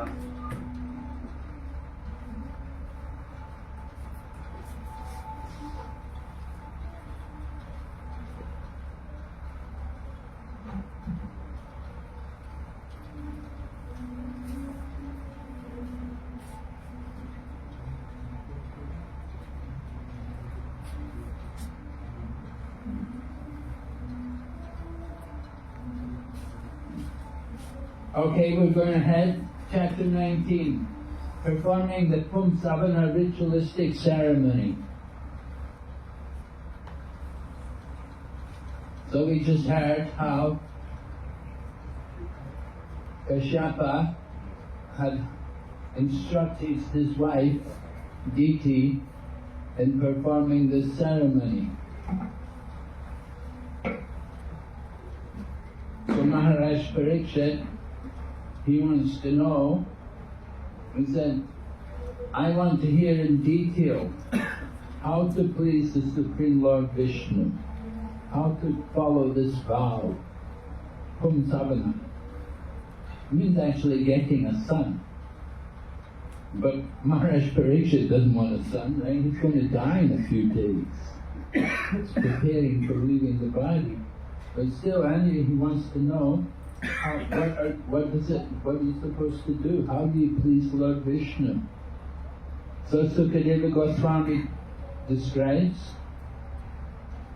son. Okay, we're going ahead. Chapter 19. Performing the Pumsavana ritualistic ceremony. So we just heard how Kashyapa had instructed his wife, Diti, in performing this ceremony. So Maharaj Parikshit, he wants to know, he said, I want to hear in detail how to please the Supreme Lord Vishnu, how to follow this vow, Pumsavana. It means actually getting a son. But Maharaj Parikshit doesn't want a son, right? He's going to die in a few days. He's preparing for leaving the body. But still, anyway, he wants to know what are you supposed to do? How do you please Lord Vishnu? So Sukadeva Goswami describes,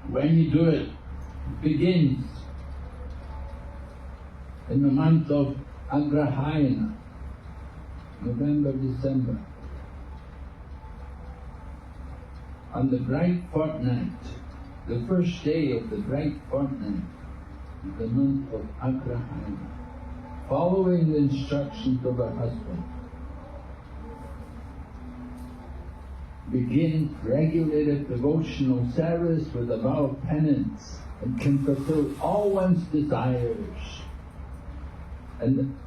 when you do it, begins in the month of Agrahayana, November, December. On the bright fortnight, the first day of the bright fortnight, the month of Agrahayana, following the instructions of her husband, begin regulated devotional service with a vow of penance and can fulfill all one's desires. And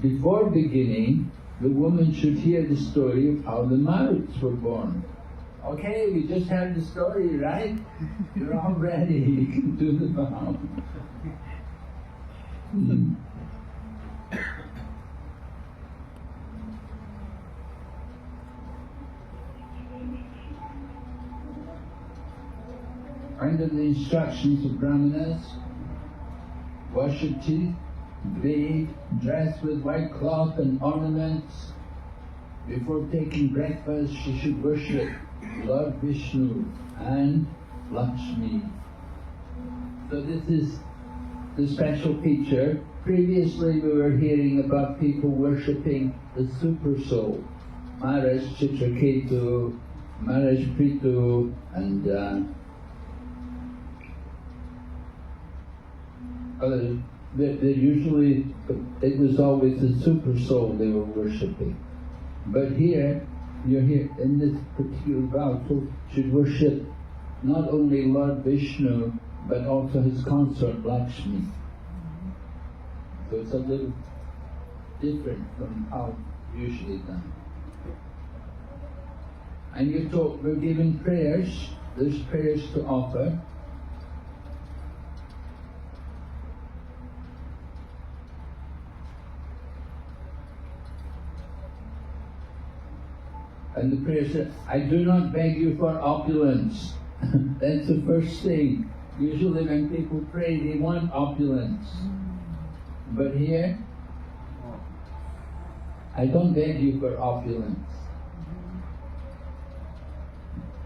before beginning, the woman should hear the story of how the Maruts were born. Okay, we just heard the story, right? You're all ready, you can do the vow. Under the instructions of Brahmanas, wash your teeth, bathe, dress with white cloth and ornaments. Before taking breakfast, she should worship Lord Vishnu and Lakshmi. So this is the special feature. Previously we were hearing about people worshipping the super soul, Maharaj Chitraketu, Maharaj Prithu, and they usually, it was always the super soul they were worshipping. But here, you're here in this particular vow, so should worship not only Lord Vishnu, but also his consort Lakshmi. So it's a little different from how usually done. And you're told, we're given prayers, there's prayers to offer. And the prayer says, I do not beg you for opulence. That's the first thing. Usually when people pray, they want opulence. But here, I don't beg you for opulence.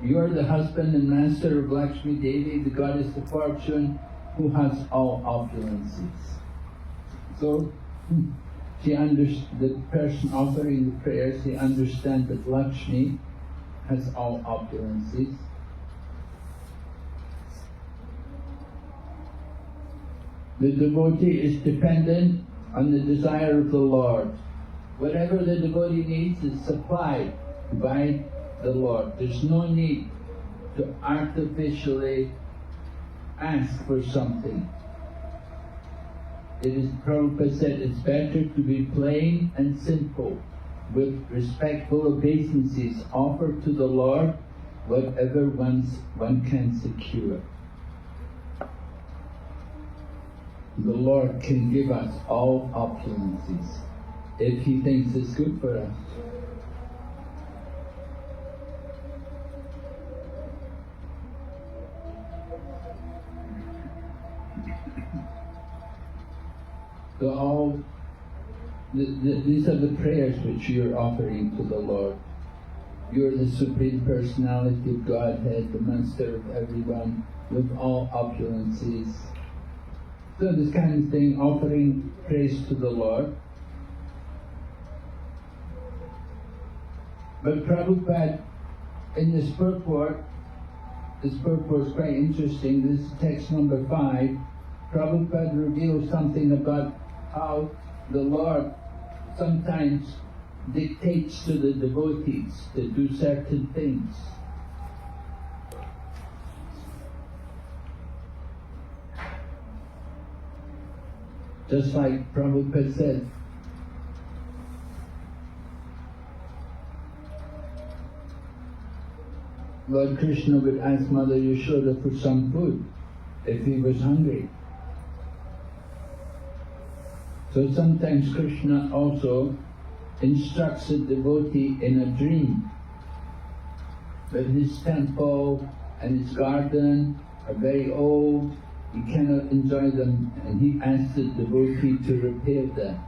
You are the husband and master of Lakshmi Devi, the goddess of fortune, who has all opulences. So, the person offering the prayers, he understands that Lakshmi has all opulences. The devotee is dependent on the desire of the Lord. Whatever the devotee needs is supplied by the Lord. There's no need to artificially ask for something. It is, Prabhupada said, it's better to be plain and simple, with respectful obeisances offered to the Lord whatever one can secure. The Lord can give us all opulences. if he thinks it's good for us. So all these are the prayers which you're offering to the Lord. You're the Supreme Personality of Godhead, the Master of everyone, with all opulences. So this kind of thing, offering praise to the Lord. But Prabhupada, in this purport is quite interesting. This is text number 5. Prabhupada reveals something about how the Lord sometimes dictates to the devotees to do certain things. Just like Prabhupada said, Lord Krishna would ask Mother Yashoda for some food if he was hungry. So sometimes Krishna also instructs a devotee in a dream that his temple and his garden are very old, he cannot enjoy them, and he asks the devotee to repair them.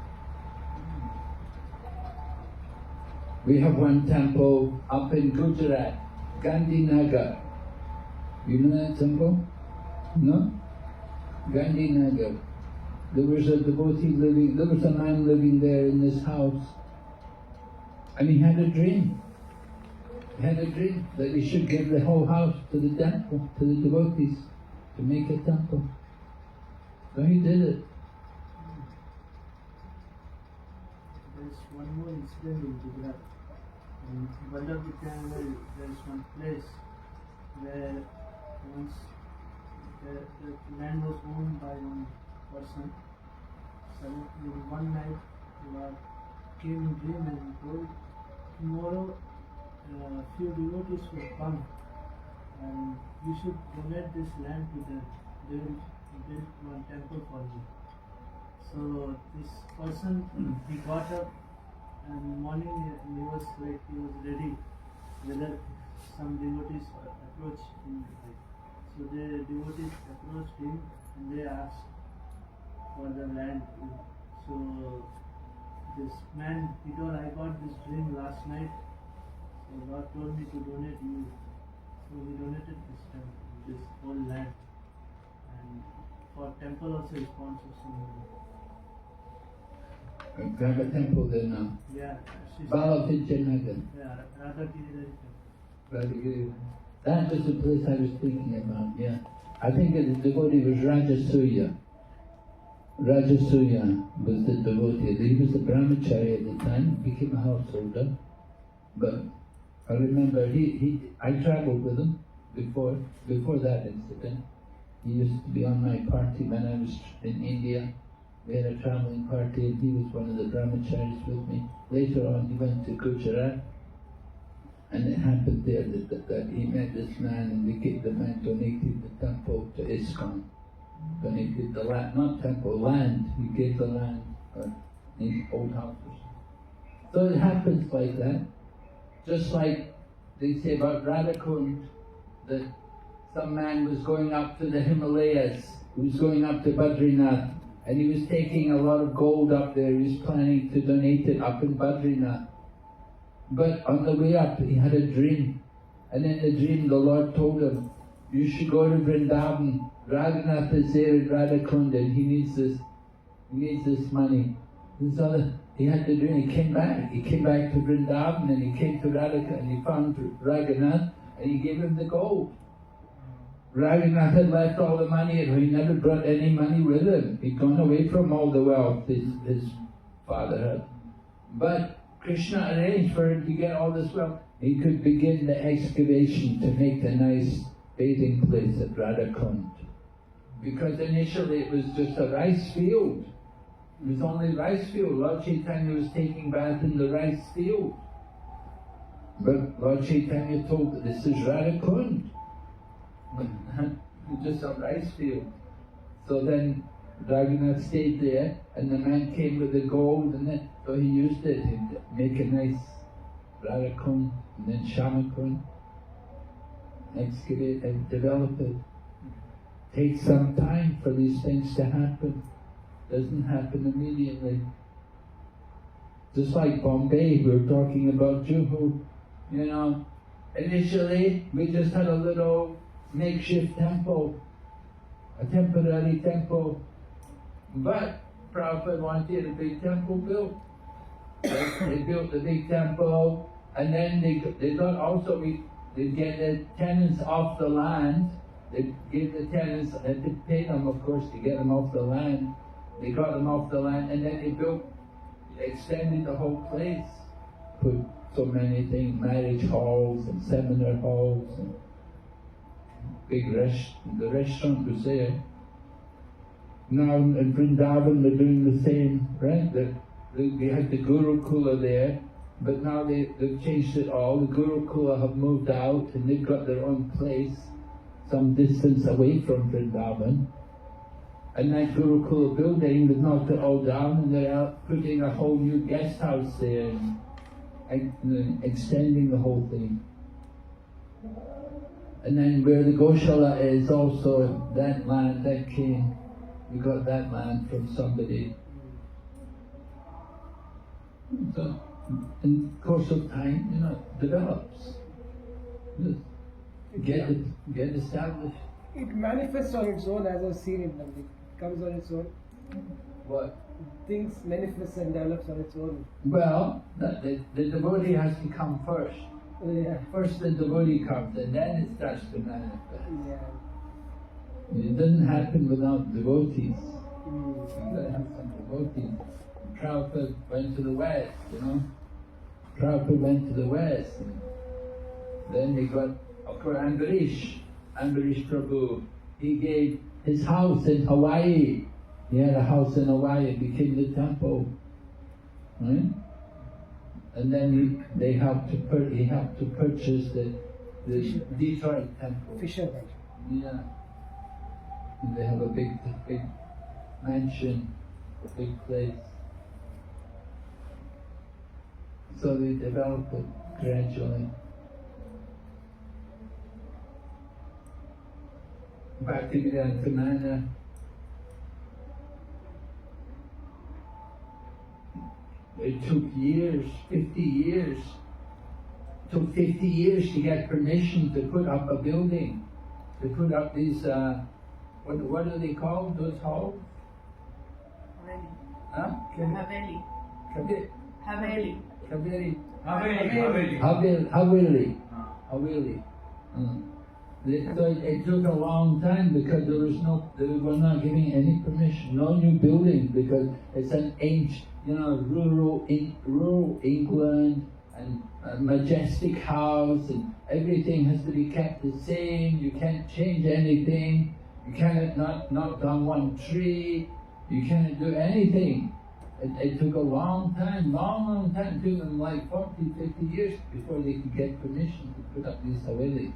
We have one temple up in Gujarat, Gandhinagar. You know that temple? No? Gandhinagar. There was a devotee living, there was a man living there in this house, and he had a dream. He had a dream that he should give the whole house to the temple, to the devotees, to make a temple. So he did it. There's one more incident in Gujarat. In Vaibhava, there is one place where once the land was owned by one person. Suddenly one night Lord came in dream and told, tomorrow few devotees will come and you should donate this land to them. They will build one temple for you. So this person, he got up and in the morning he was ready whether some devotees approached him. So the devotees approached him and they asked for the land. So this man, he told, I got this dream last night, so God told me to donate you. So he donated this whole land, and for temple also he sponsors some money. We have a temple there now. Yeah. Balavidjanagar. Yeah, Radhagiri. That was the place I was thinking about, yeah. I think the devotee was Rajasuya. Rajasuya was the devotee. He was a brahmachari at the time, became a householder. But I remember I travelled with him before that incident. He used to be on my party when I was in India. We had a travelling party and he was one of the brahmacharis with me. Later on he went to Gujarat, and it happened there that he met this man, and the man donated the temple to ISKCON. Donated the land, not temple, land. He gave the land in old houses. So it happens like that. Just like they say about Radhakund, that some man was going up to the Himalayas, he was going up to Badrinath, and he was taking a lot of gold up there. He was planning to donate it up in Badrinath. But on the way up, he had a dream. And in the dream, the Lord told him, you should go to Vrindavan. Radhanath is there in Radhakund, and he needs this money. So he had the dream. He came back to Vrindavan, and he came to Radhakund, and he found Raghunath, and he gave him the gold. Raghunath had left all the money, and he never brought any money with him. He'd gone away from all the wealth his father had. But Krishna arranged for him to get all this wealth. He could begin the excavation to make the nice bathing place at Radhakund. Because initially it was just a rice field. It was only rice field. Lord Chaitanya was taking bath in the rice field. But Lord Chaitanya told that this is Radhakund. Just a rice field. So then Raghunath stayed there, and the man came with the gold, and then, so he used it to make a nice Radhakund, and then Shamakund, excavate and develop it. Takes some time for these things to happen. Doesn't happen immediately. Just like Bombay, we were talking about Juhu, you know, initially we just had a little makeshift temple, a temporary temple, but Prabhupada wanted a big temple built. They built the big temple, and then they thought also they'd get the tenants off the land. They gave the tenants, and to pay them, of course, to get them off the land. They got them off the land, and then they extended the whole place. Put so many things, marriage halls and seminar halls, and the restaurant was there. Now in Vrindavan they're doing the same, right? We had the Gurukula there, but now they've changed it all. The Gurukula have moved out, and they've got their own place, some distance away from Vrindavan. And that Gurukula building, they've knocked it all down, and they're out putting a whole new guest house there, and extending the whole thing. And then where the Goshala is also, that land that came, we got that land from somebody. So, in the course of time, you know, it develops. Get established. It manifests on its own as a seed in them. It comes on its own. What? Things manifest and develops on its own. Well, the devotee has to come first. Yeah. First the devotee comes, and then it starts to manifest. Yeah. It doesn't happen without devotees. Mm. You've got to have some devotees. Prabhupada went to the West, you know. Prabhupada went to the West. And then they got, of course, Ambarish Prabhu. He gave his house in Hawaii. He had a house in Hawaii, it became the temple. Right? And then he helped to purchase the Detroit temple. Fisherman. Yeah. And they have a big mansion, a big place. So they develop it gradually. Bhakti Vinasa, it took years, 50 years. It took 50 years to get permission to put up a building, to put up these, what are they called, those halls? Haveli. Huh? Haveli. Haveli. Haveli. So it took a long time because they were not giving any permission, no new building, because it's an ancient, you know, rural England, and a majestic house, and everything has to be kept the same. You can't change anything. You cannot knock down one tree. You cannot do anything. It took a long time. It took them like 40, 50 years before they could get permission to put up these havelis.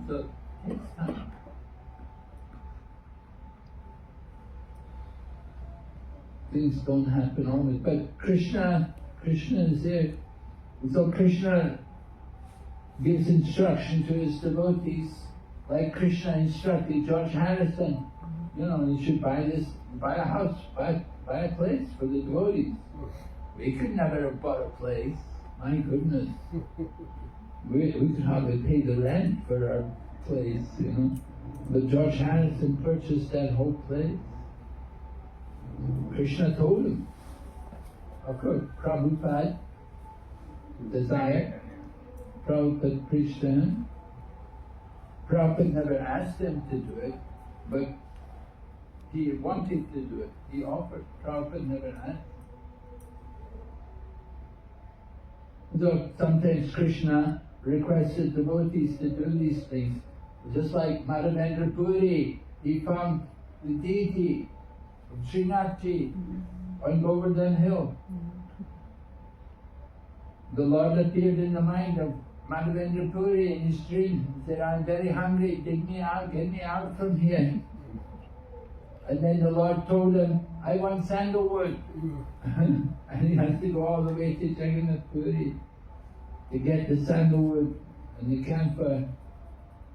So it takes time. Things don't happen always, but Krishna is there. So Krishna gives instruction to his devotees, like Krishna instructed George Harrison. You know, you should buy a house, buy a place for the devotees. We could never have bought a place. My goodness. We could hardly pay the rent for our place, you know. But George Harrison purchased that whole place. Krishna told him. Of course, Prabhupada desired. Prabhupada preached to him. Prabhupada never asked him to do it, but he wanted to do it. He offered. Prabhupada never asked. So sometimes Krishna requested devotees to do these things. Just like Madhavendra Puri, he found the deity of Srinathji on Govardhan Hill. The Lord appeared in the mind of Madhavendra Puri in his dream. He said, I'm very hungry, dig me out, get me out from here. And then the Lord told him, I want sandalwood. And he has to go all the way to Jagannath Puri to get the sandalwood and the camphor.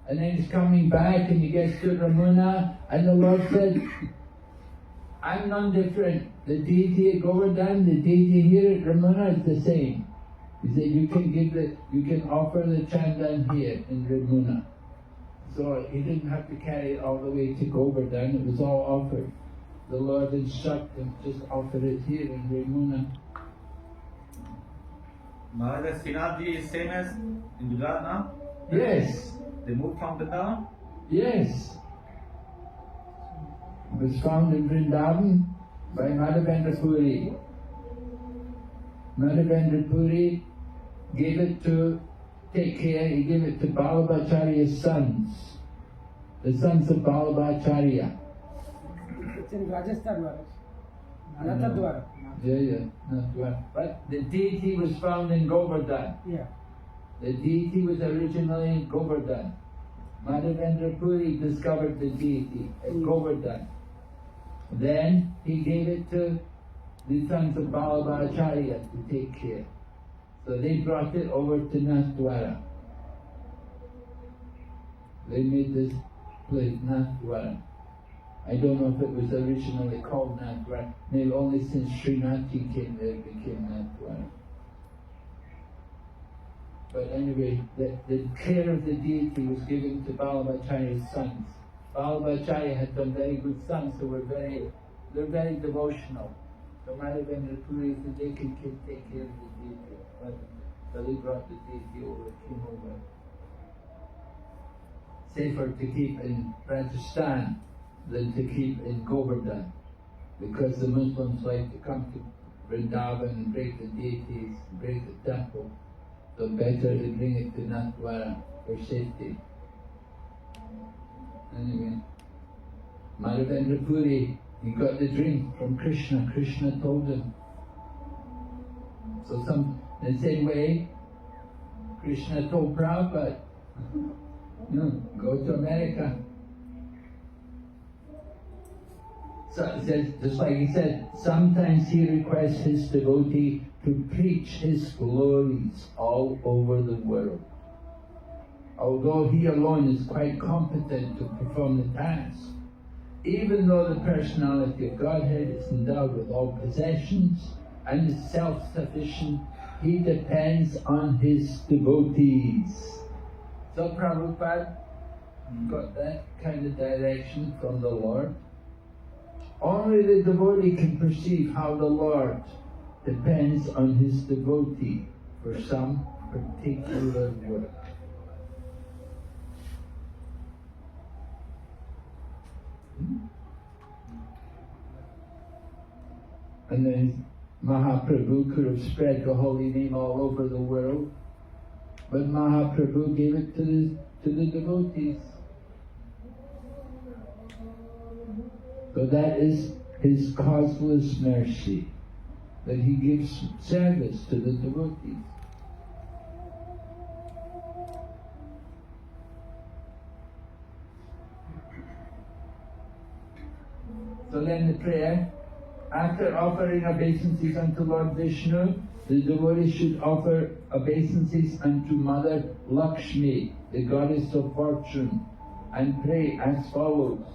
And then he's coming back and he gets to Ramuna, and the Lord said, I'm none different. The deity at Govardhan, the deity here at Ramuna is the same. He said, you can offer the chandan here in Ramuna. So he didn't have to carry it all the way to Govardhan, it was all offered. The Lord instructed him, just offer it here in Ramuna. Maharaj Srinathji is same as in Gujarat now? Yes. They moved from Vrindavan? Yes. It was found in Vrindavan by Madhavendra Puri. Madhavendra Puri gave it to take care, he gave it to Balabhacharya's sons, the sons of Balabhacharya. It's in Rajasthan, Maharaj. Natadwara. Yeah, Natadwara. But the deity was found in Govardhan. Yeah. The deity was originally in Govardhan. Madhavendra Puri discovered the deity at Govardhan. Then he gave it to the sons of Balabhacharya to take care. So they brought it over to Nathdwara. They made this place Nathdwara. I don't know if it was originally called Nathdwara. Maybe only since Srinathji came there it became Nathdwara. But anyway, the care of the deity was given to Balabhacharya's sons. Balabhacharya had some very good sons who were very devotional. So Madhavendra Puri said they can take care of the deity. So they brought the deity over, came over. Safer to keep in Rajasthan than to keep in Govardhan, because the Muslims like to come to Vrindavan and break the deities, break the temple. So better to bring it to Nathdwara for safety. Anyway, Madhavendra Puri, he got the dream from Krishna. Krishna told him. So in the same way, Krishna told Prabhupada, go to America. So it says, just like he said, sometimes he requests his devotee to preach his glories all over the world. Although he alone is quite competent to perform the task, even though the personality of Godhead is endowed with all possessions and is self-sufficient, he depends on his devotees. So Prabhupada got that kind of direction from the Lord. Only the devotee can perceive how the Lord depends on his devotee for some particular work. And then Mahaprabhu could have spread the holy name all over the world, but Mahaprabhu gave it to the devotees. So that is his causeless mercy, that he gives service to the devotees. So then the prayer, after offering obeisances unto Lord Vishnu, the devotee should offer obeisances unto Mother Lakshmi, the goddess of fortune, and pray as follows.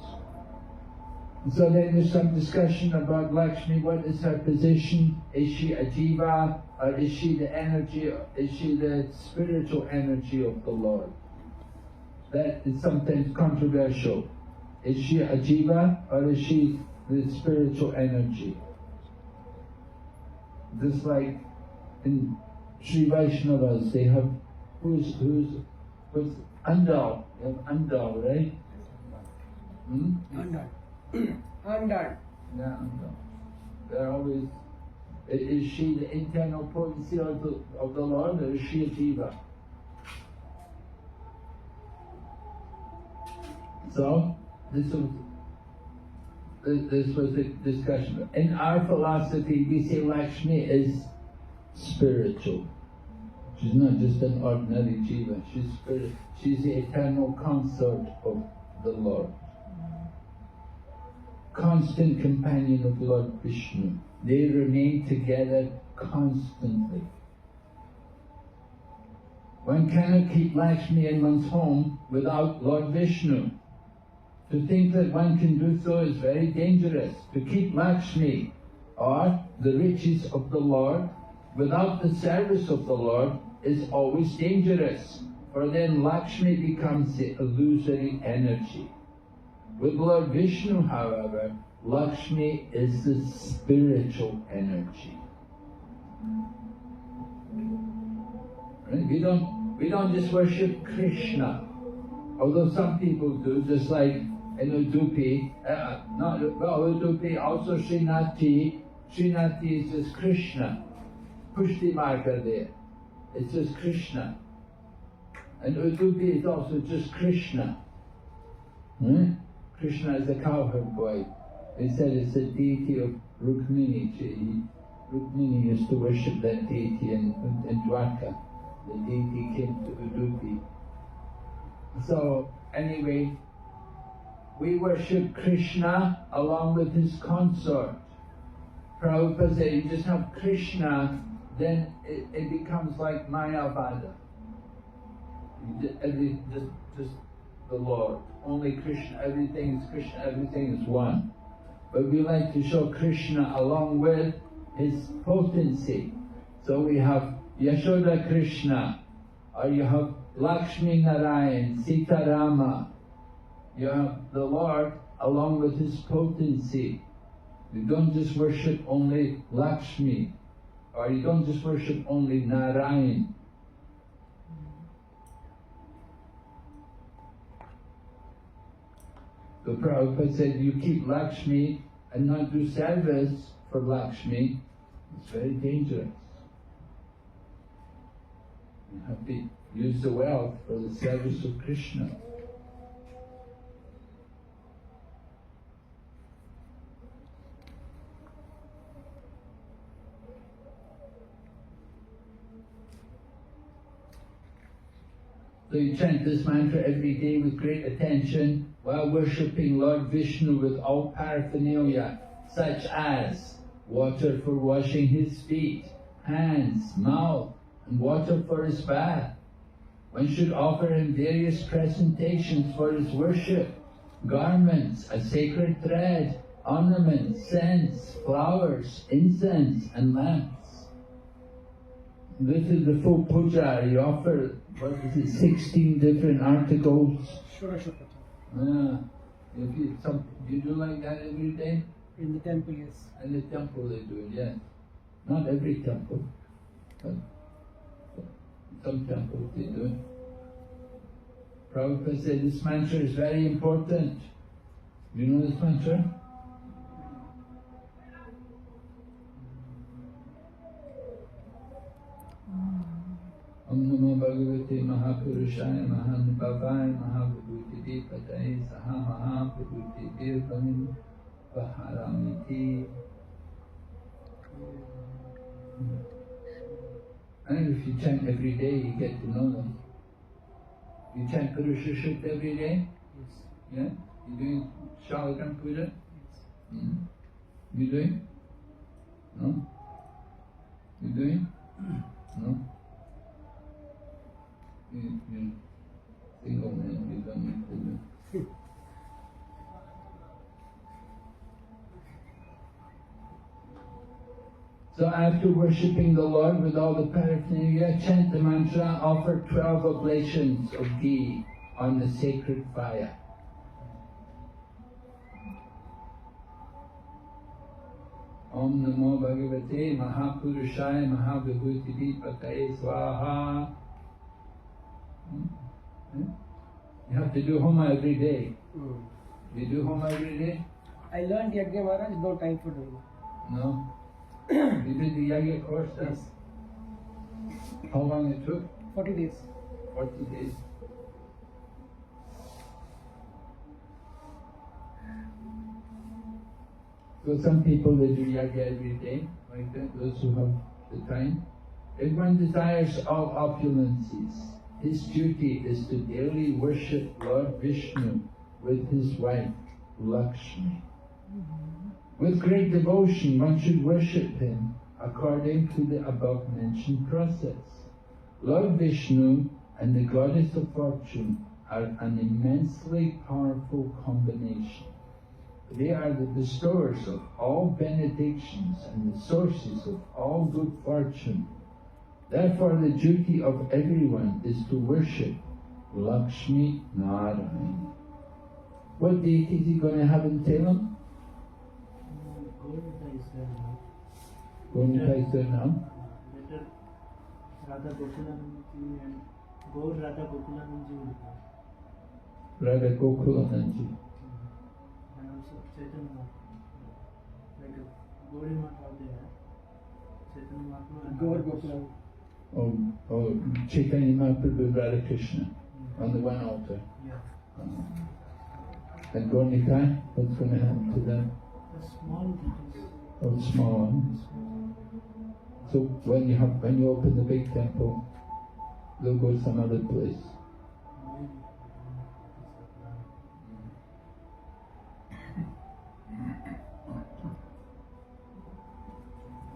So then there's some discussion about Lakshmi. What is her position? Is she a jiva, or is she the energy, is she the spiritual energy of the Lord? That is sometimes controversial. Is she a jiva, or is she the spiritual energy? Just like in Sri Vaishnavas, they have, who's Andal, you have Andal, right? Undone. Undone. Yeah, Andal. They're always, is she the internal potency of the Lord, or is she a jiva? So, this was the discussion. In our philosophy, we say Lakshmi is spiritual. She's not just an ordinary jiva. She's spiritual. She's the eternal consort of the Lord. constant companion of Lord Vishnu. They remain together constantly. One cannot keep Lakshmi in one's home without Lord Vishnu. To think that one can do so is very dangerous. To keep Lakshmi or the riches of the Lord without the service of the Lord is always dangerous, for then Lakshmi becomes the illusory energy. With Lord Vishnu, however, Lakshmi is the spiritual energy. Right? We don't just worship Krishna, although some people do, just like in Udupi, Udupi, also Srinathi. Srinathi is just Krishna. Pushti Marga there, it's just Krishna. And Udupi is also just Krishna. Krishna is a cowherd boy. They said it's a deity of Rukmini. Rukmini used to worship that deity in Dwarka. The deity came to Udupi. So anyway, we worship Krishna along with his consort. Prabhupada said, you just have Krishna, then it becomes like Mayavada. Just the Lord. Only Krishna, everything is Krishna, everything is one. But we like to show Krishna along with his potency. So we have Yashoda Krishna, or you have Lakshmi Narayan, Sita Rama. You have the Lord along with his potency. You don't just worship only Lakshmi, or you don't just worship only Narayan. So Prabhupada said, you keep Lakshmi and not do service for Lakshmi, it's very dangerous. You have to use the wealth for the service of Krishna. So you chant this mantra every day with great attention while worshipping Lord Vishnu with all paraphernalia, such as water for washing his feet, hands, mouth, and water for his bath. One should offer him various presentations for his worship, garments, a sacred thread, ornaments, scents, flowers, incense, and lamps. This is the full puja. You offer, 16 different articles. You do like that every day? In the temple, yes. In the temple they do it, yes. Not every temple, but some temples they do it. Prabhupada said this mantra is very important. You know this mantra? Om Namo Bhagavate Mahapurushaya Mahanubhavaya Mahavibhuti Pataye Saha Mahabhuti Dirvamin Vaharamiti. And if you chant every day, you get to know them. You chant Purusha Sukta every day? Yes. Yeah? You doing Shalagram Puja? Yes. You doing? No? You doing? No? You single man, you don't need to do. So after worshipping the Lord with all the paraphernalia, chant the mantra, offer 12 oblations of ghee on the sacred fire. Om Namo Bhagavate Mahapurushaya Mahavibhuti Pataye Swaha. You have to do Homa every day. You do Homa every day? I learned Yajna Maharaj, no time for doing it. No? You did the Yajna course? Yes. How long it took? 40 days. 40 days. So some people they do Yajna every day, like that, those who have the time. If one desires all opulences, his duty is to daily worship Lord Vishnu with his wife, Lakshmi. With great devotion, one should worship him according to the above mentioned process. Lord Vishnu and the goddess of fortune are an immensely powerful combination. They are the bestowers of all benedictions and the sources of all good fortune. Therefore, the duty of everyone is to worship Lakshmi Narayana. What deity is he going to have in Salem? Government is there now. Government is there now? Better Radha Gokulananji and Gaur Radha Gokulananji will come. Radha Gokulananji. And also Chaitanya Mahaprabhu. Like a Gauri Mahaprabhu there. Chaitanya Mahaprabhu and Gaur Radha Gokulam. Oh, Chaitanya Mahaprabhu, Radha Krishna on the one altar. Yeah. And Gornikai, what's going to happen to them? The small details. Oh, small one. So when you open the big temple, they'll go some other place.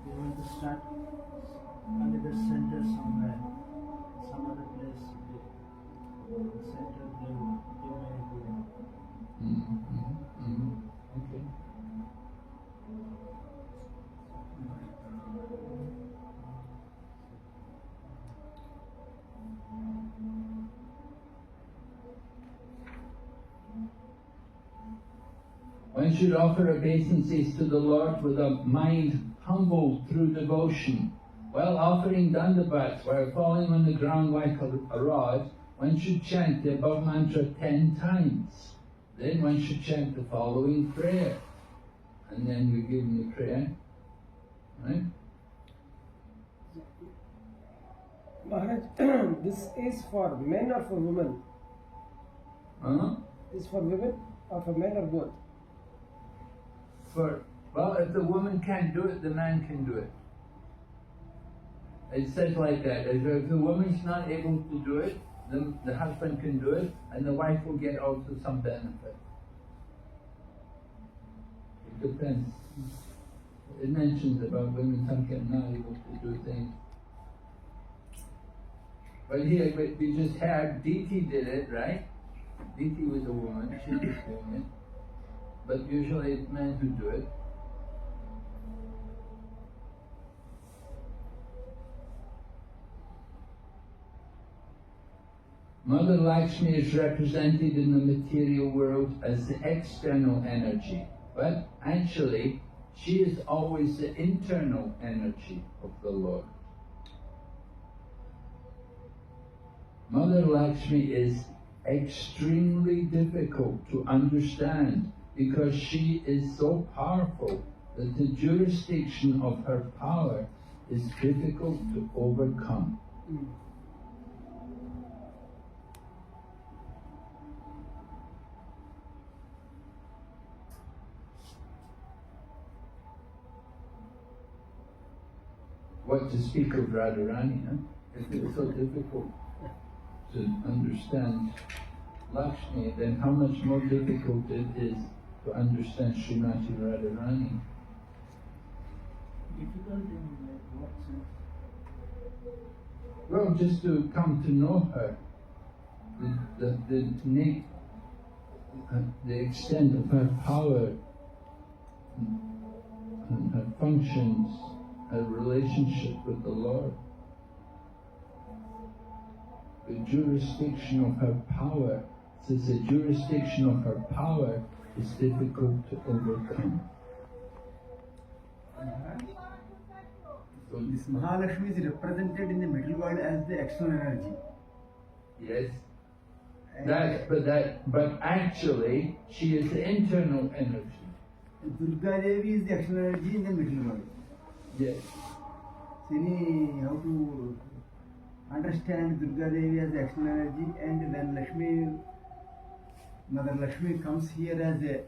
They want to start another center somewhere, some other place. The center they may do that. Okay. One should offer obeisances to the Lord with a mind humbled through devotion. While offering dandavats, while falling on the ground like a rod, one should chant the above mantra 10 times. Then one should chant the following prayer. And then we give him the prayer. Right? Maharaj, this is for men or for women? Is for women or for men or both? Well, if the woman can't do it, the man can do it. It says like that. If the woman's not able to do it, the husband can do it, and the wife will get also some benefit. It depends. It mentions about women sometimes not able to do things. But here, we just had, Diti did it, right? Diti was a woman, she was doing it. But usually it's men who do it. Mother Lakshmi is represented in the material world as the external energy, but actually she is always the internal energy of the Lord. Mother Lakshmi is extremely difficult to understand because she is so powerful that the jurisdiction of her power is difficult to overcome. What to speak of Radharani, huh? If it's so difficult to understand Lakshmi, then how much more difficult it is to understand Srimati Radharani. Difficult in what sense? Well, just to come to know her, the extent of her power and her functions, her relationship with the Lord. The jurisdiction of her power, since the jurisdiction of her power is difficult to overcome. So this Mahalakshmi is represented in the middle world as the external energy. Yes. But actually, she is the internal energy. Durga Devi is the external energy in the middle world. Yes. So how to understand Durga Devi as the external energy, and then Lakshmi, Mother Lakshmi comes here as a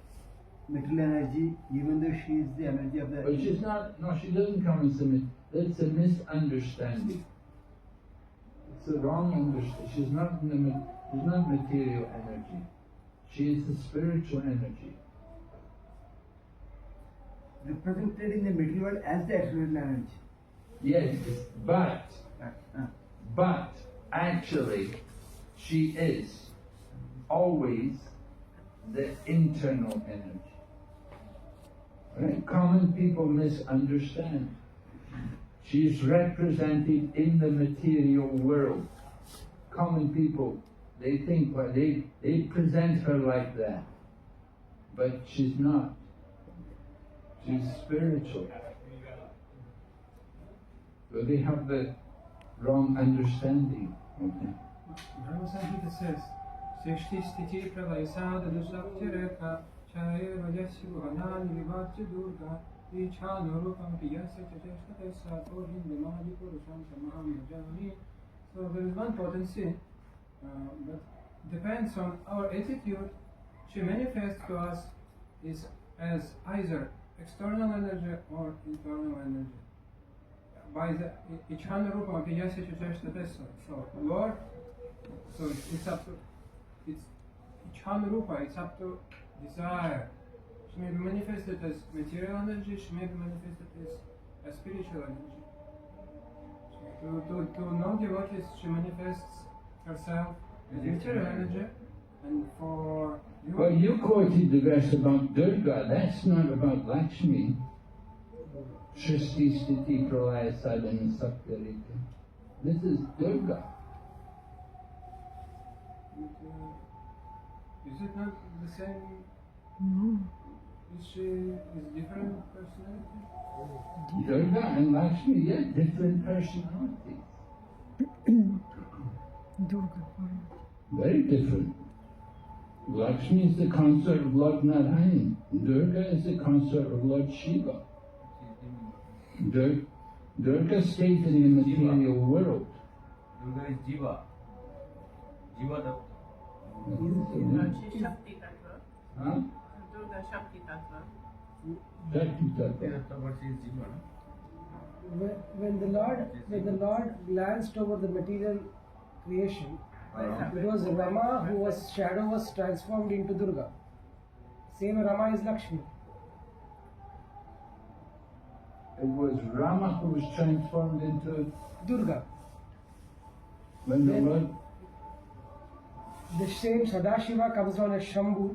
material energy, even though she is the energy of the... But she's not, no, she doesn't come as a, that's a misunderstanding. It's a wrong understanding. She's not material energy. She is the spiritual energy. represented in the material world as the extraordinary energy. Yes, but actually, she is always the internal energy. Right? Common people misunderstand. She is represented in the material world. Common people, they think, well, they present her like that, but she's not. She's spiritual. So they have the wrong understanding of him. Brahma Samhita says, Seshti Stiti Pralayasada Dusaktireka Chaya Vajasi Bhanan Vivajya Durga Vichanurupam Piyasa Chacheshtasa Tohin Vimadi Purusham Samaham Bhajani. So there is one potency, but depends on our attitude. She manifests to us is as either external energy or internal energy. By the Ichhana Rupa Piyasa Chacheshtasa. So Lord, so it's up to it's Ichhana Rupa, it's up to desire. She may be manifested as material energy, she may be manifested as spiritual energy. To non-devotees, she manifests herself as material energy, and for Well, you quoted the verse about Durga, that's not about Lakshmi. Shristi Stiti Pralaya Sadhana Saktarita. This is Durga. Is it not the same? No. Is she is different personality? Durga and Lakshmi, yeah, different personalities. Durga. Very different. Lakshmi is the consort of Lord Narayan. Durga is the consort of Lord Shiva. Durga stays in the material world. Durga is Jiva. Jiva the She's Shakti Tattva. Huh? Durga Shakti Tattva. Shakti Tattva. but she is Jiva. When the Lord glanced over the material creation, it was Rama who was shadow was transformed into Durga. Same Rama is Lakshmi. It was Rama who was transformed into Durga. when the Then- Lord. The same Sadashiva comes down as Shambhu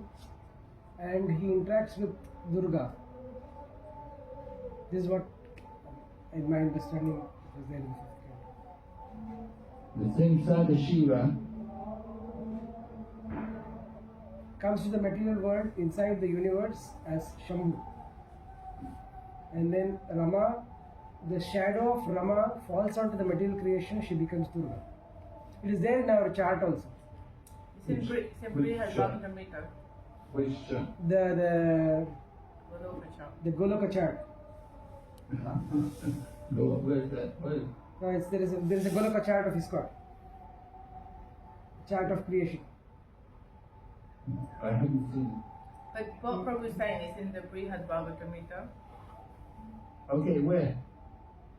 and he interacts with Durga. This is what, in my understanding, was there in the The same Sadashiva comes to the material world inside the universe as Shambhu. And then Rama, the shadow of Rama falls onto the material creation, she becomes Durga. It is there in our chart also. It's in Brihadbhagatamrita. which The Goloka chart. Goloka chart. where's that? Where? No, there is a Goloka chart of ISKCON. Chart of creation. I haven't seen But what Prabhu is saying is in the Brihadbhagatamrita. it. Okay, where?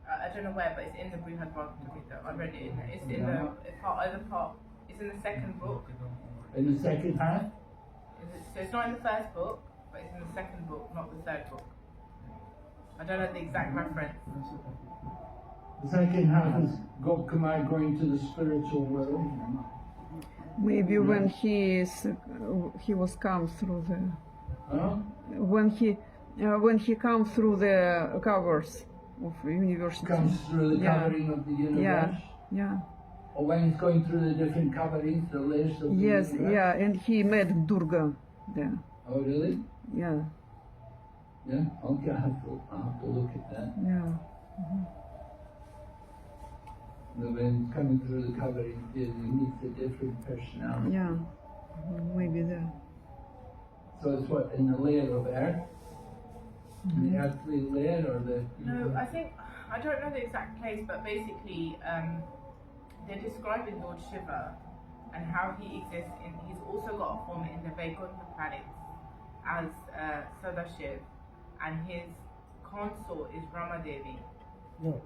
I don't know where, but it's in the Brihadbhagatamrita. I read it. It's in the part. It's in the second book. In the second half? So it's not in the first book, but it's in the second book, not the third book. I don't know the exact reference. The second half is Gokumar going to the spiritual world. Maybe when he was come through the Huh? when he come through the covers of university. Comes through the Yeah. covering of the universe. Yeah. Or when he's going through the different coverings, the layers of the Yes. universe. Yeah. And he met Durga there. Oh, really? Yeah. Yeah? Okay, I'll have to look at that. Yeah. When he's coming through the covering, he meets a different personality. Yeah. Maybe there. So it's what, in the layer of earth? The earthly layer or the... No, I don't know the exact place, but basically they're describing Lord Shiva and how he exists he's also got a form in the Vaikuntha planets as Sadashiv, and his consort is Ramadevi. No.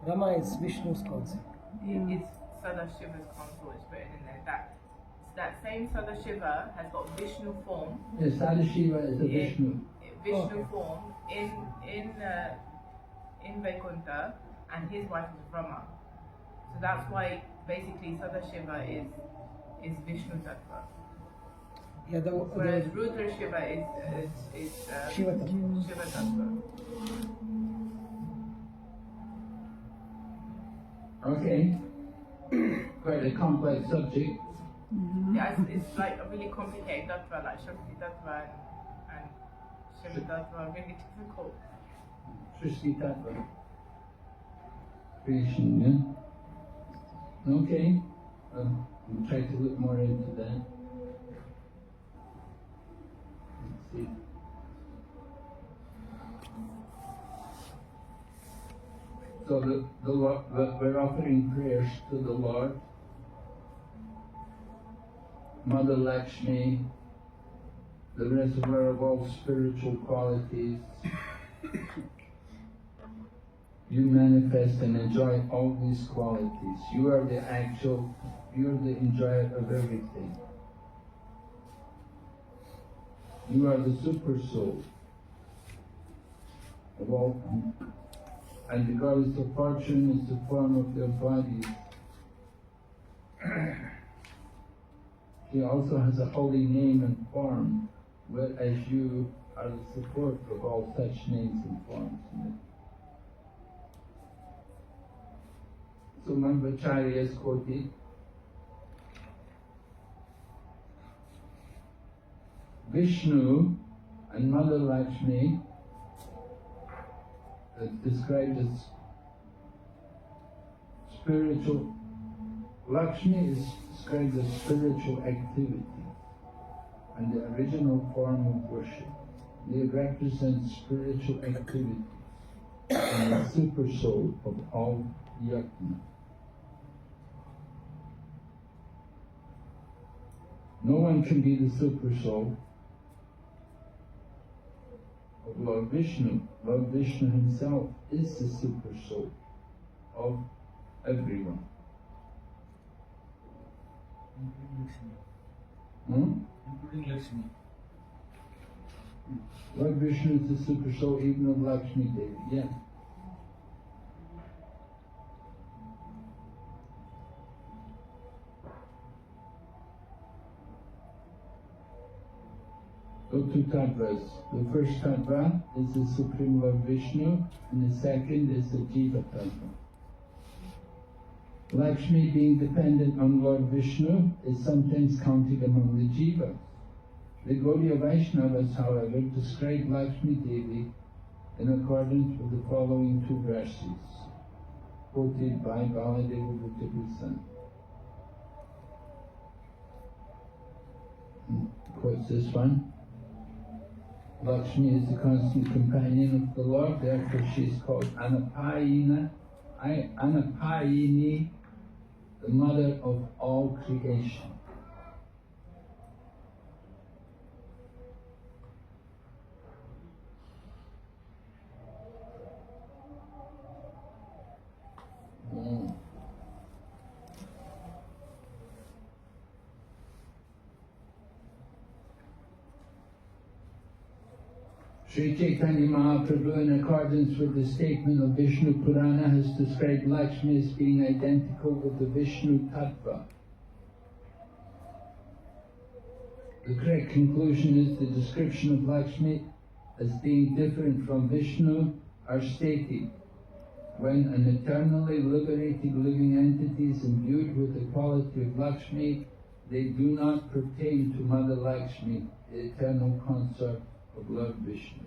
Rama is Vishnu's concept. It's Sadashiva's consort is written in there. That same Sadashiva has got Vishnu form. Yes, Sadashiva is a Vishnu. Vishnu form in Vaikuntha, and his wife is Brahma. So that's why basically Sadashiva is Vishnu Tattva. Yeah, Whereas Rudra Shiva is Shiva Tattva. Shiva Tattva. Okay. Quite a complex subject. Yeah, it's like a really complicated Tattva, like Shakti Tattva and Shiva Tattva, really difficult. Srishti Tattva. Creation, yeah? Okay. We'll try to look more into that. Let's see. So we're offering prayers to the Lord. Mother Lakshmi, the reservoir of all spiritual qualities. You manifest and enjoy all these qualities. You are the enjoyer of everything. You are the super soul of all. And the goddess of fortune is the form of their bodies. She also has a holy name and form, whereas you are the support of all such names and forms. So Manvacharya is quoted. Vishnu and Mother Lakshmi is described as spiritual. Lakshmi is described as spiritual activity and the original form of worship. They represent spiritual activity and the super soul of all yajna. No one can be the super soul of Lord Vishnu. Lord Vishnu himself is the super soul of everyone. Including Lakshmi. Lord Vishnu is the super soul even of Lakshmi Devi, yeah. So two tattvas. The first tattva is the Supreme Lord Vishnu, and the second is the Jiva tattva. Lakshmi, being dependent on Lord Vishnu, is sometimes counted among the Jivas. The Gaudiya Vaishnavas, however, describe Lakshmi Devi in accordance with the following two verses, quoted by Baladeva Bhutabhusan. Quotes this one. Lakshmi is the constant companion of the Lord, therefore she is called Anapayini, the mother of all creation. Sri Chaitanya Mahaprabhu, in accordance with the statement of Vishnu Purana, has described Lakshmi as being identical with the Vishnu Tattva. The correct conclusion is the description of Lakshmi as being different from Vishnu are stated when an eternally liberated living entity is imbued with the quality of Lakshmi. They do not pertain to Mother Lakshmi, the eternal consort of Lord Vishnu.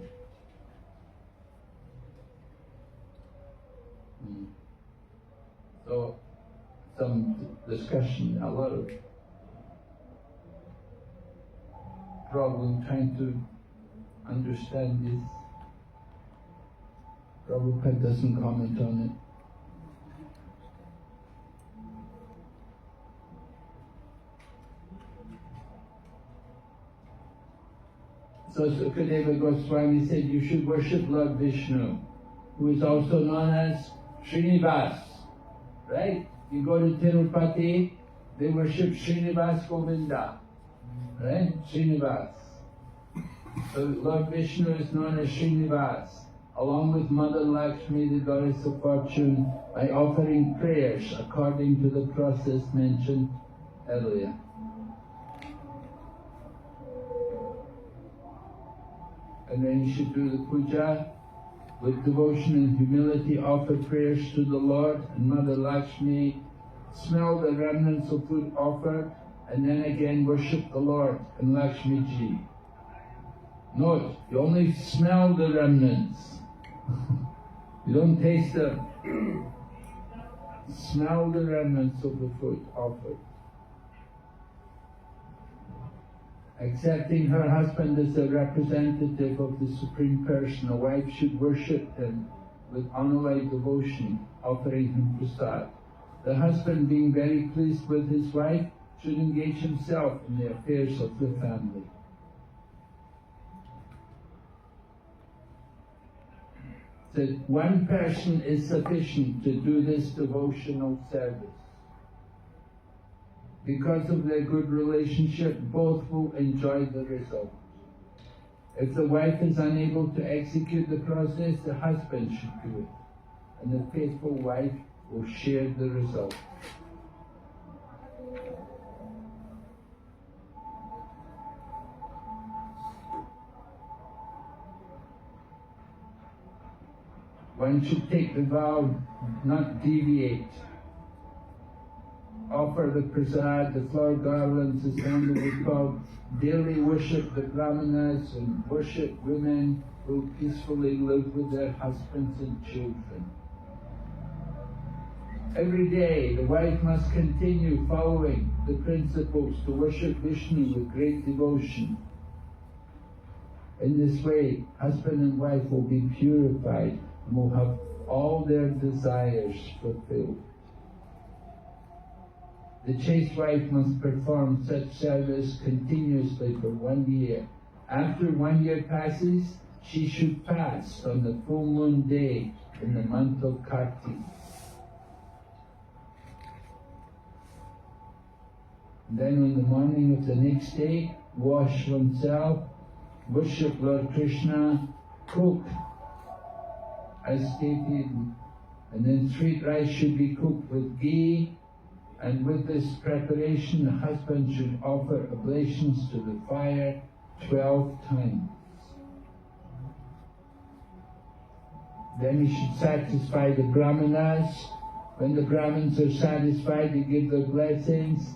So, some discussion, a lot of problem trying to understand this. Prabhupada doesn't comment on it. So Sukadeva Goswami said you should worship Lord Vishnu, who is also known as Srinivas, right? You go to Tirupati, they worship Srinivas Govinda, right? Srinivas. So Lord Vishnu is known as Srinivas, along with Mother Lakshmi, the goddess of fortune, by offering prayers according to the process mentioned earlier. And then you should do the puja with devotion and humility, offer prayers to the Lord and Mother Lakshmi, smell the remnants of food offered, and then again worship the Lord and Lakshmi Ji. Note, you only smell the remnants. You don't taste them. Smell the remnants of the food offered. Accepting her husband as a representative of the Supreme Person, a wife should worship him with unalloyed devotion, offering him prasad. The husband, being very pleased with his wife, should engage himself in the affairs of the family. That one person is sufficient to do this devotional service. Because of their good relationship, both will enjoy the result. If the wife is unable to execute the process, the husband should do it, and the faithful wife will share the result. One should take the vow not deviate. Offer the prasad, the flower garlands, the sandal with called, daily worship the brahmanas and worship women who peacefully live with their husbands and children. Every day the wife must continue following the principles to worship Vishnu with great devotion. In this way, husband and wife will be purified and will have all their desires fulfilled. The chaste wife must perform such service continuously for 1 year. After 1 year passes, she should fast on the full moon day in the month of Kartik. Then on the morning of the next day, wash oneself, worship Lord Krishna, cook as stated, and then sweet rice should be cooked with ghee. And with this preparation, the husband should offer oblations to the fire 12 times. Then he should satisfy the brahmanas. When the brahmins are satisfied, he gives their blessings,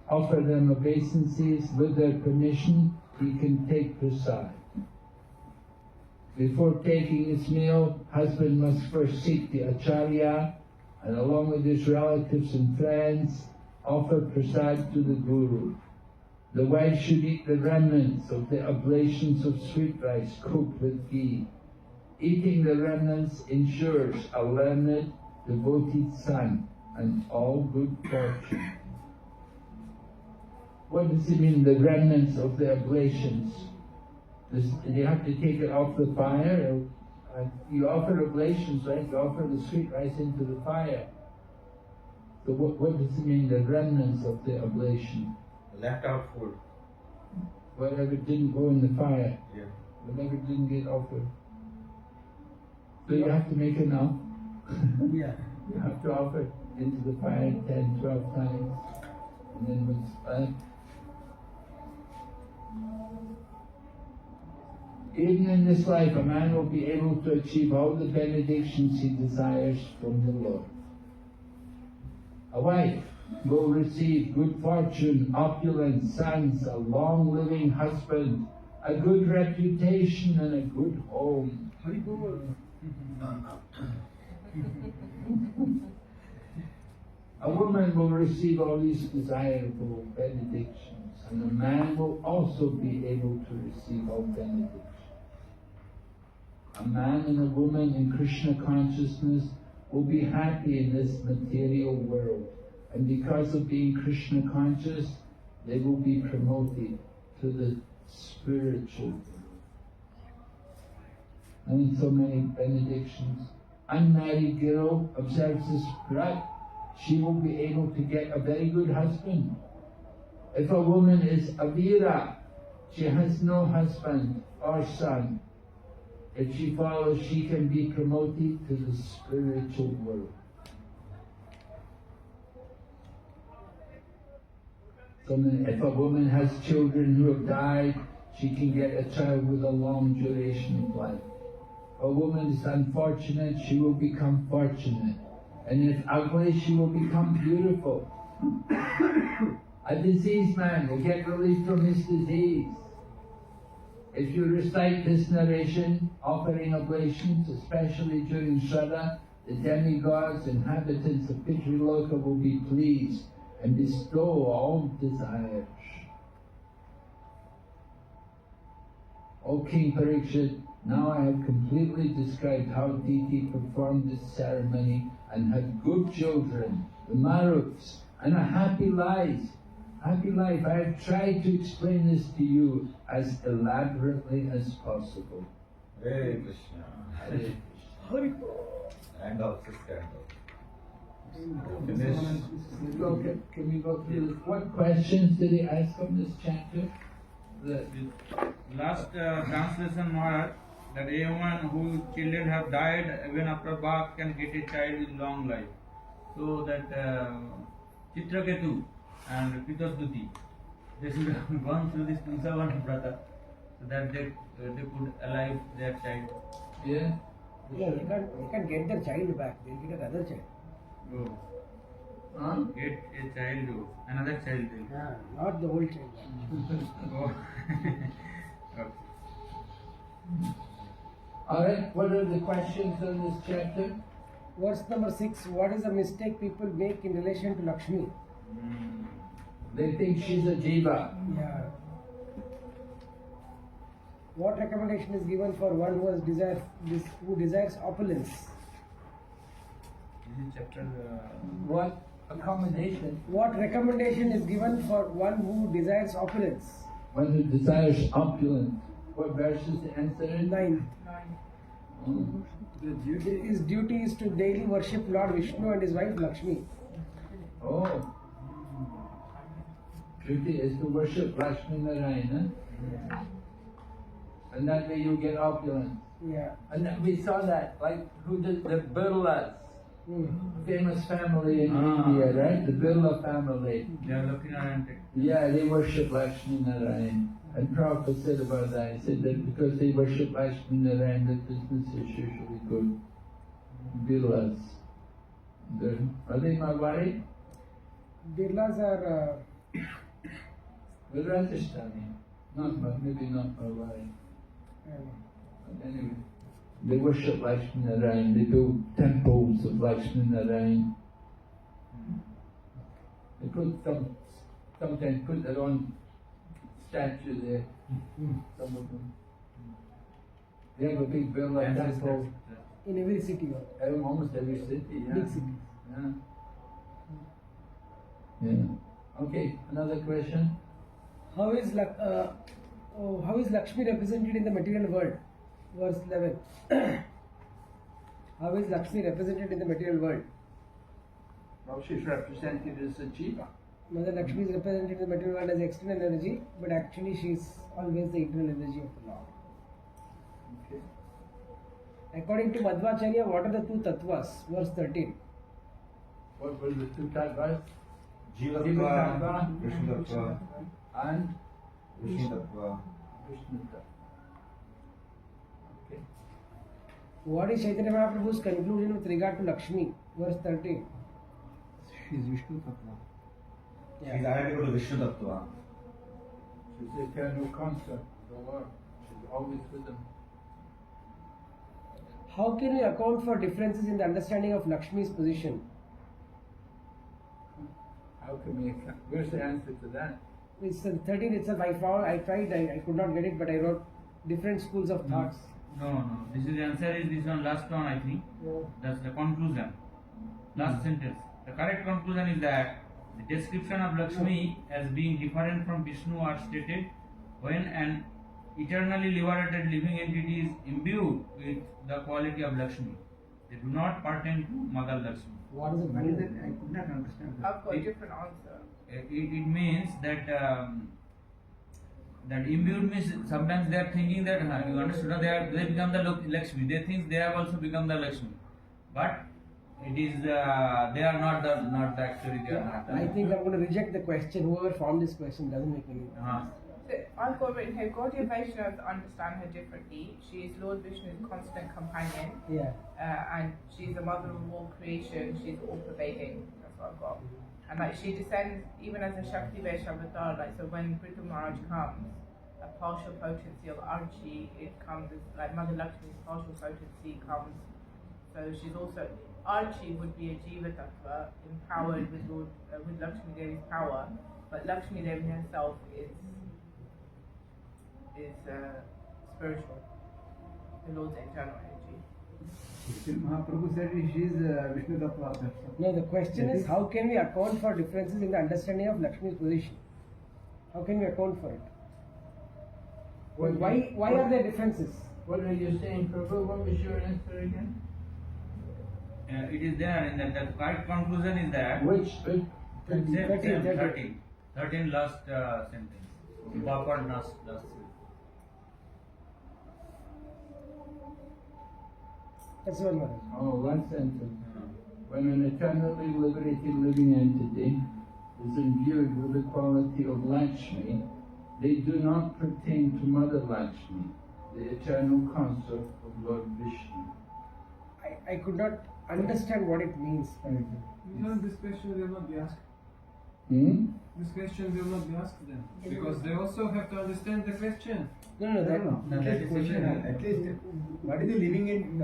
offer them obeisances. With their permission, he can take prasad. Before taking his meal, husband must first seek the acharya, and along with his relatives and friends, offer prasad to the Guru. The wife should eat the remnants of the oblations of sweet rice cooked with ghee. Eating the remnants ensures a learned, devoted son and all good fortune. What does it mean, the remnants of the oblations? Do you have to take it off the fire? You offer oblations, right? You offer the sweet rice into the fire. So what does it mean, the remnants of the oblation? Left out food. Whatever didn't go in the fire. Yeah. Whatever didn't get offered. So you have to make it now. Yeah. You have to offer it into the fire 10, 12 times. And then when it's back. Even in this life, a man will be able to achieve all the benedictions he desires from the Lord. A wife will receive good fortune, opulence, sons, a long-living husband, a good reputation, and a good home. A woman will receive all these desirable benedictions, and a man will also be able to receive all benedictions. A man and a woman in Krishna consciousness will be happy in this material world, and because of being Krishna conscious, they will be promoted to the spiritual world. I mean, so many benedictions. Unmarried girl observes this right, she will be able to get a very good husband. If a woman is avira, she has no husband or son. If she follows, she can be promoted to the spiritual world. So if a woman has children who have died, she can get a child with a long duration of life. If a woman is unfortunate, she will become fortunate. And if ugly, she will become beautiful. A diseased man will get relief from his disease. If you recite this narration, offering oblations, especially during Shraddha, the demigods, inhabitants of Pitriloka will be pleased and bestow all desires. O King Parikshit, now I have completely described how Diti performed this ceremony and had good children, the Maruks, and a happy life. Happy life. I have tried to explain this to you as elaborately as possible. Hare Krishna. Hare Hari. And also stand up. Krishna. Okay, can we go through this? What questions did he ask from this chapter? The Last translation was that anyone whose children have died even after birth can get a child with long life. So that Chitraketu and Pitosduti, they should have gone through this Punsavana Vrata so that they could alive their child. yeah? Yeah, you can't get their child back. They'll get another child. Oh. Huh? Get a child, another child. Yeah, not the old child. Oh. Okay. Alright, what are the questions on this chapter? Verse number 6. What is the mistake people make in relation to Lakshmi? They think she's a jiva. Yeah. What recommendation is given for one who desires opulence? This is chapter. What accommodation? What recommendation is given for one who desires opulence? One who desires opulence. What verse is the answer in? 9. Oh. His duty is to daily worship Lord Vishnu and his wife Lakshmi. Oh. Duty is to worship Lakshmi Narayana. And that way you get opulence. Yeah. And we saw that, like, who did the Birlas, famous family in India, right? The Birla family. They are looking at it. Yeah, they worship Lakshmi Narayana. And Prabhupada said about that, he said that because they worship Lakshmi Narayana, the business is usually good. Birlas. Are they Marwari? Birlas are. Well, Rajasthani. Maybe not Marwari. But anyway, they worship Lakshmi Narayana. They build temples of Lakshmi Narayana. They sometimes put their own statue there. Some of them. They have a big Birla temple in every city. in almost every city. Yeah. Big city. Yeah. Yeah. Okay, another question. How is Lakshmi represented in the material world? Verse 11. How is Lakshmi represented in the material world? Well, she's represented as a jiva. Mother Lakshmi is represented in the material world as external energy, but actually she is always the internal energy of the Lord. Okay. According to Madhvacharya, what are the two tattvas? Verse 13. What were the two tattvas? Jiva Jiva Tattva, tattva Vishnu Tattva, and Vishnu Tattva. Vishnu tattva. Okay. What is Chaitanya Mahaprabhu's conclusion with regard to Lakshmi? Verse 13. She is Vishnu Tattva. She is identical to Vishnu Tattva. She's the eternal concept of the Lord. She's always with him. How can we account for differences in the understanding of Lakshmi's position? How can we account? Where's the answer to that? It's 13 itself. I tried, I could not get it, but I wrote different schools of thoughts. No. This is the answer is this one last one I think. That's the conclusion. Last sentence. The correct conclusion is that the description of Lakshmi as being different from Vishnu are stated when an eternally liberated living entity is imbued with the quality of Lakshmi. They do not pertain to Mother Lakshmi. What is it? What is it? I could not understand that. I've got a different answer. It means that that imbued means sometimes they are thinking that you understood they become the Lakshmi. They think they have also become the Lakshmi, but it is they are not actually they are not. I think I'm going to reject the question. Whoever formed this question doesn't make any sense. So I've got written here, Gaudiya Vaishnavas understand her differently. She is Lord Vishnu's constant companion. Yeah. And she's the mother of all creation. She's all pervading. That's what I've got. And like she descends even as a Shakti Vesh avatar. Like so, when Prithu Maharaj comes, a partial potency of Archie, it comes as like Mother Lakshmi's partial potency comes. So she's also Archie would be a Jiva Tattva empowered with Lakshmi Devi's power, but Lakshmi Devi herself is spiritual, the Lord's internal energy. Mahaprabhu said she is Vishnu Tattva. No, the question is how can we account for differences in the understanding of Lakshmi's position? How can we account for it? Why are there differences? What are you saying, Prabhu? What was your answer again? It is there, and the correct conclusion is that Which? 13 last sentence. Backward last sentence. That's one Maharaj. Oh, one sentence. When an eternally liberated living entity is imbued with the quality of Lakshmi, they do not pertain to Mother Lakshmi, the eternal consort of Lord Vishnu. I could not understand what it means. This question will not be asked. This question will not be asked then, because they also have to understand the question. No. At least, what is the living in?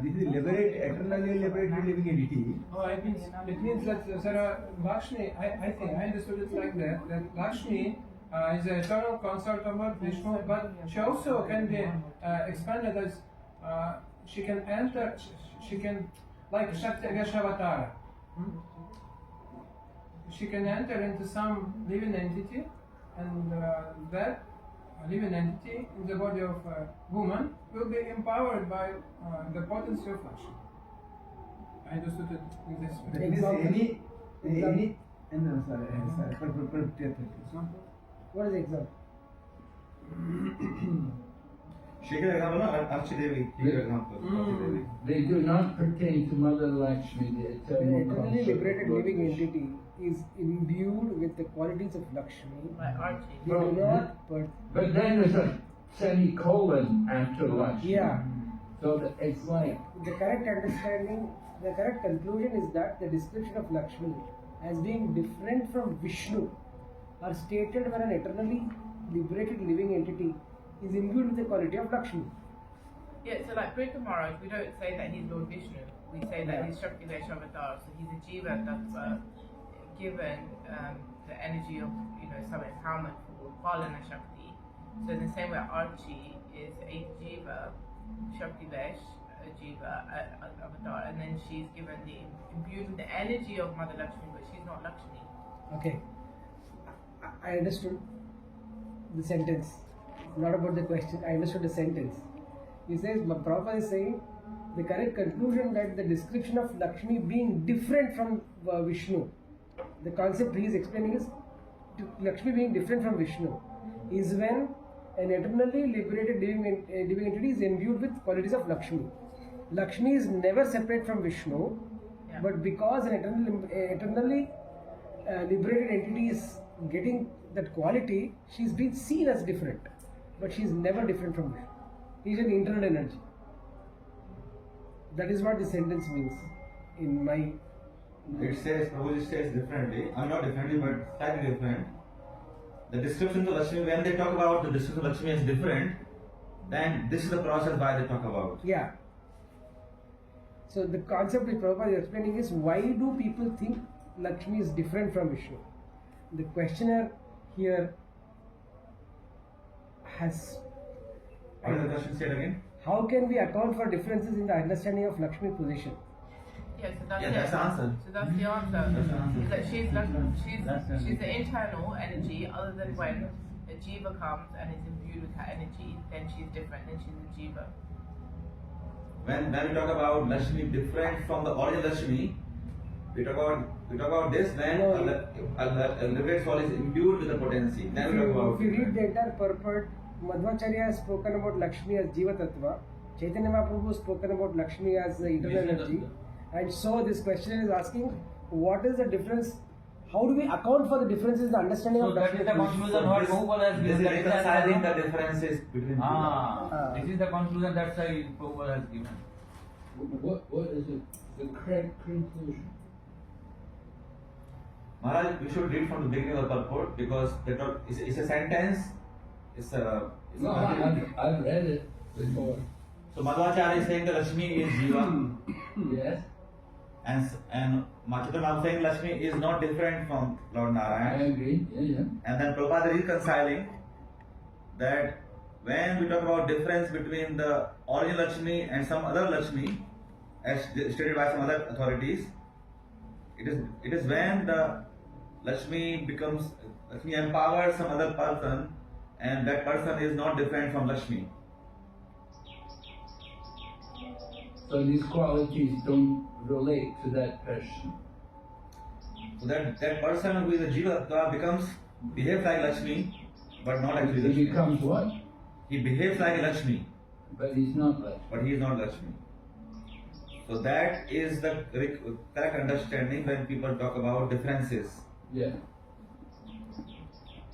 This is eternally liberated living entity. Oh, it means that there are Lakshmi. I think I understood it like that. That Lakshmi is the eternal consort of Lord Vishnu, but she also can be expanded as she can enter. She can like Shakti Avatar. She can enter into some living entity, and that living entity in the body of a woman will be empowered by the potency of Lakshmi. I understood it in this way. Any What is the example? They do not pertain to Mother Lakshmi, the An eternal eternally consort liberated of Lord living Vishnu. entity is imbued with the qualities of Lakshmi. Like Archie. They do not, But then there's a semicolon after Lakshmi. yeah. So that it's like, The correct understanding, the correct conclusion is that the description of Lakshmi as being different from Vishnu are stated when an eternally liberated living entity is imbued with the quality of Lakshmi. Yeah, so like Prithu Maharaj, we don't say that he's Lord Vishnu. We say that he's Shakti Vesh Avatar, so he's a Jiva Tattva, given the energy of some empowerment for Palana Shakti. So in the same way, Archie is a Jiva, Shakti Vesh, a Jiva Avatar, and then she's given imbued with the energy of Mother Lakshmi, but she's not Lakshmi. Okay. I understood the sentence. Not about the question, I understood the sentence. He says, Prabhupada is saying, the correct conclusion that the description of Lakshmi being different from Vishnu, the concept he is explaining is Lakshmi being different from Vishnu, is when an eternally liberated living entity is imbued with qualities of Lakshmi. Lakshmi is never separate from Vishnu, but because an eternally liberated entity is getting that quality, she is being seen as different, but she is never different from Vishnu. He is an internal energy. That is what the sentence means in my... It says, Prabhuji says differently, not differently but slightly different. The description of Lakshmi, when they talk about the description of Lakshmi as different, then this is the process why they talk about. Yeah. So the concept which Prabhupada is explaining is, why do people think Lakshmi is different from Vishnu? The questioner here has... What is the question said again? How can we account for differences in the understanding of Lakshmi's position? Yeah, so that's, that's the answer. So that's the answer. That's the answer. Is that she's the internal energy, other than when a jiva comes and is imbued with her energy, then she's different, then she's a jiva. When we talk about Lakshmi different from the original Lakshmi, We talk about this when a liberated soul is imbued with the potency. Then we talk about. If you read the entire purport, Madhvacharya has spoken about Lakshmi as Jiva Tattva. Chaitanya Mahaprabhu has spoken about Lakshmi as the internal energy. And so this question is asking, what is the difference? How do we account for the differences in the understanding of that is the conclusion what Prabhupada has This is given. reconciling the differences between This is the conclusion that's why Prabhupada has given. What is the correct conclusion? Maharaj, we should read from the beginning of the purport because it's a sentence. No, I've read it before. So Madhvacharya is saying that Lakshmi is Jiva. Yes, And Chaitanya is saying Lakshmi is not different from Lord I Narayan. agree. Yeah. And then Prabhupada is reconciling that when we talk about difference between the original Lakshmi and some other Lakshmi, as stated by some other authorities, it is when the Lakshmi empowers some other person, and that person is not different from Lakshmi. So these qualities don't relate to that person. So that person who is a Jiva behaves like Lakshmi, but not actually He Lakshmi. becomes what? He behaves like Lakshmi, But he's not like. but he is not Lakshmi. So that is the correct understanding when people talk about differences. Yeah.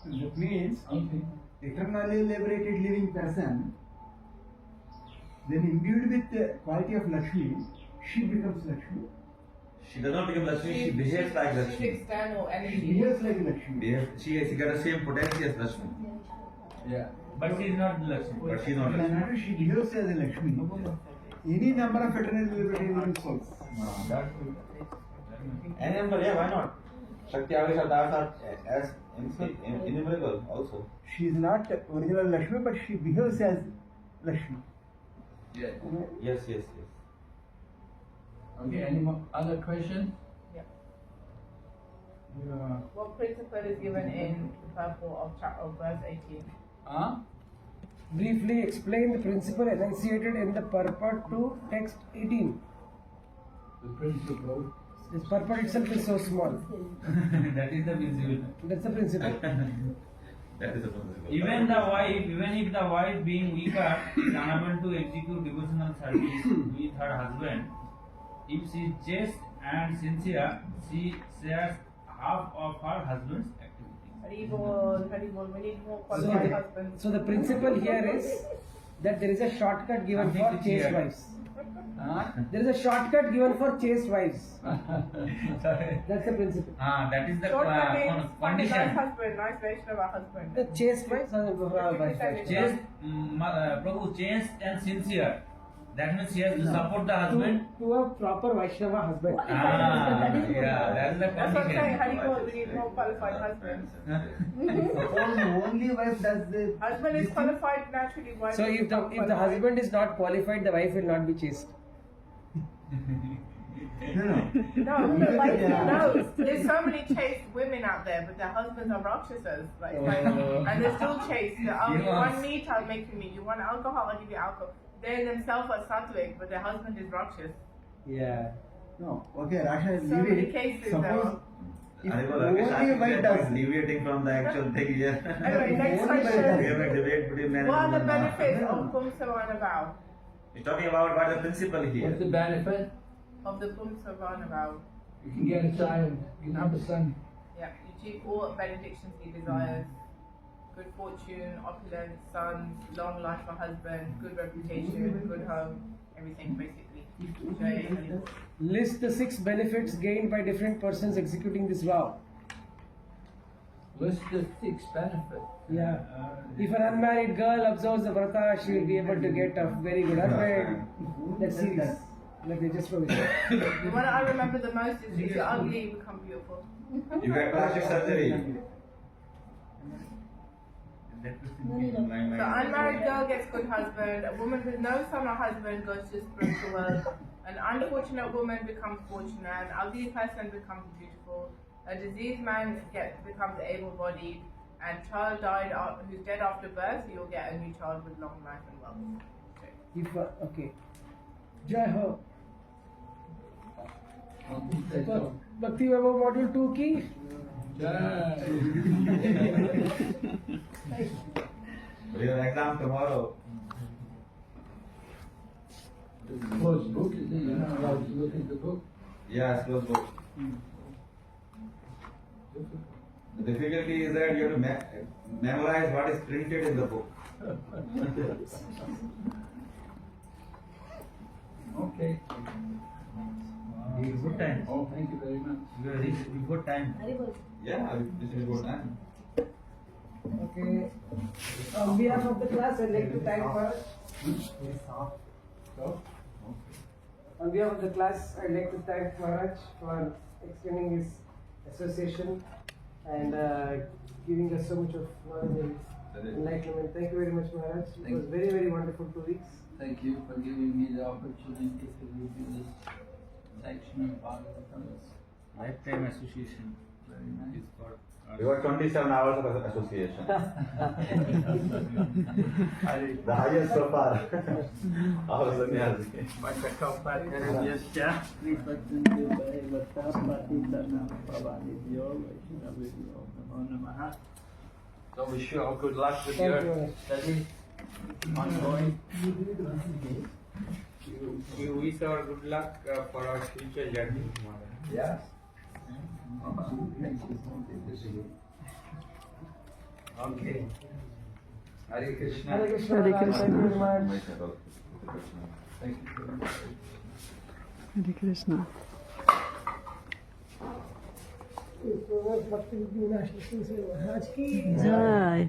That means Okay. eternally liberated living person, then imbued with the quality of Lakshmi, she becomes Lakshmi. She does not become Lakshmi, she behaves like She's Lakshmi. external She energy. behaves like Lakshmi. She got the same potency as Lakshmi, Yeah. But she is not Lakshmi. but she is not In Lakshmi. another, she behaves as a Lakshmi. Any number of eternally liberated living souls. Any number, yeah, why not? Shakti Avesh Avtars are as innumerable also. She is not original Lakshmi, but she behaves as Lakshmi. Yeah. Yes. Okay. Any more other questions? What principle is given in the purport of verse 18? Huh? Briefly explain the principle enunciated in the purport to text 18. The principle. This purport itself is so small. That is the principle. That's the principle. That is the principle. Even if the wife being weaker is unable to execute devotional service with her husband, if she is chaste and sincere, she shares half of her husband's activities. Haribol, we need more qualified husbands. So the principle here is that there is a shortcut given for chaste wives. Huh? There is a shortcut given for chaste wives. Sorry. That's the principle. That is the Shortcut means find a nice condition. husband, nice Vaishnava husband. The chaste wives are Chaste, Prabhu, chaste and sincere. That means she has to support the husband. to a proper Vaishnava husband. Yeah, that's the That's what I'm saying, condition. Haribol, we need more qualified husbands. Only wife does the. Husband is qualified naturally, wife So is if not the qualified. husband is not qualified, the wife will not be chaste. No, there's so many chaste women out there, but their husbands are Rakshasas. And they're still chaste. You want meat, I'll make you meat. You want alcohol, I'll give you alcohol. They themselves are sattvic, but their husband is Rakshas. Yeah. No, okay, Rasha, So leave many it. cases Suppose if Haribol, only Rakesh, wife does. deviating from the actual thing here. Anyway, next Only wife We question. have a debate between men What are and the women now. benefits of Pumsavana vow? He's talking about what the principle What's here. the benefit? Of the Pumsavana vow. You can get a child. You can have a son. Yeah, you achieve all benedictions he desires. Good fortune, opulence, sons, long life for husband, good reputation, good home, everything basically. Jai Haribol. List the 6 benefits gained by different persons executing this vow. List the 6 benefits. Yeah. If an unmarried girl observes the vrata, she will be able to get a very good husband. That's serious. Like they just wrote it. The one I remember the most is if you're ugly, you become beautiful. You get plastic surgery. So unmarried girl gets good husband, a woman with no son or husband goes to spiritual world, an unfortunate woman becomes fortunate, an ugly person becomes beautiful, a diseased man becomes able-bodied, and child died who's dead after birth, you'll get a new child with long life and wealth. If okay. Jai Ho. Say so. Bhakti Vaibhava Module 2 ki. Your exam tomorrow. It's a closed book, isn't it? You're not allowed to look at the book. Yeah, it's close book. The difficulty is that you have to memorize what is printed in the book. Okay. Good time. Oh, thank you very much. You are reached good time. Yeah, this is good time. Okay. On behalf of the class, I'd like to thank Maharaj. On behalf of the class, I'd like to thank Maharaj for extending his association and giving us so much of knowledge and enlightenment. Thank you very much, Maharaj. It was very, very wonderful 2 weeks. Thank you for giving me the opportunity to review this section of Bhagavatam. Lifetime association. Very nice. Is for We got 27 hours of association. The highest so far. Our sannyasi. So wish you all good luck with Thank your you. study ongoing. you wish our good luck for our future journey. Yes. Okay. Hare Krishna. Hare Krishna. Hare Maharaj. Krishna. Thank you very much. Thank you very much. Hare Krishna. Bhakti Vinash Maharaj ki Jai.